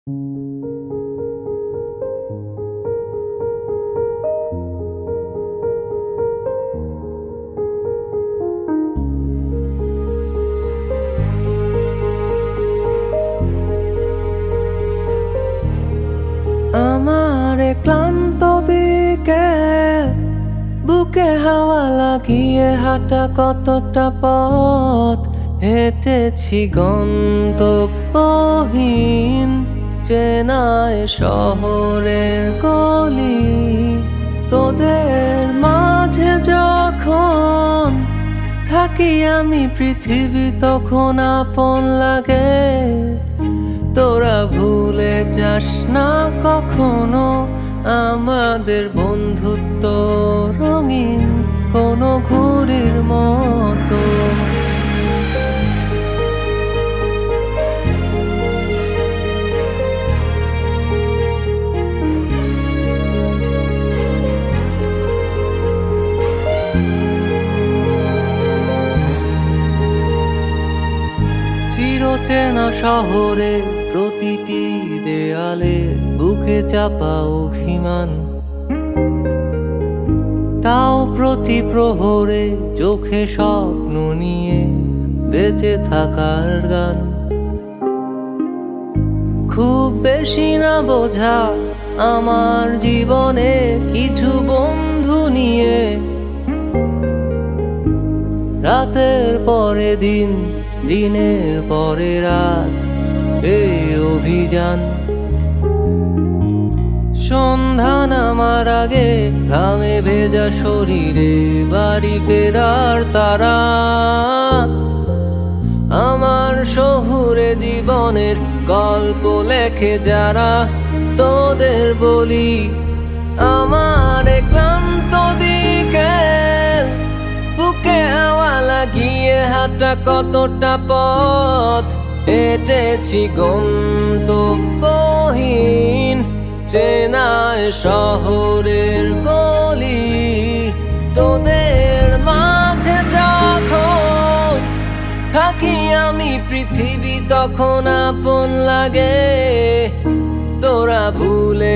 আমার ক্লান্ত বিকেল, বুকে হাওয়া লাগিয়ে হাঁটা কতটা পথ হেঁটেছি গন্তব্যহীন চেনায় শহরের গলি। তোদের মাঝে যখন থাকি আমি, পৃথিবী তখন আপন লাগে। তোরা ভুলে যাস না কখনো আমাদের বন্ধুত্ব রঙিন কোনো ঘুড়ির মতো। চিরচেনা শহরে প্রতিটি দেয়ালে বুকে চাপা অভিমান, তাও প্রতি প্রহরে চোখে স্বপ্ন নিয়ে বেঁচে থাকার গান। খুব বেশি না বোঝা আমার জীবনে কিছু বন্ধু নিয়ে, রাতের পরে দিন, দিনের পরে রাত এই অভিযান। সন্ধ্যা নামার আগে ঘামে ভেজা শরীরে বাড়ি ফেরার তারা। আমার শহুরে জীবনের গল্প লেখে যারা, তোদের বলি আমার ক্লান্ত বিকেল, বুকে হাওয়া লাগিয়ে হাঁটা কতটা পথ হেঁটেছি গন্তব্যহীন চেনায় শহরের গলি। তোদের মাঝে যখন থাকি আমি, পৃথিবী তখন আপন লাগে। তোরা ভুলে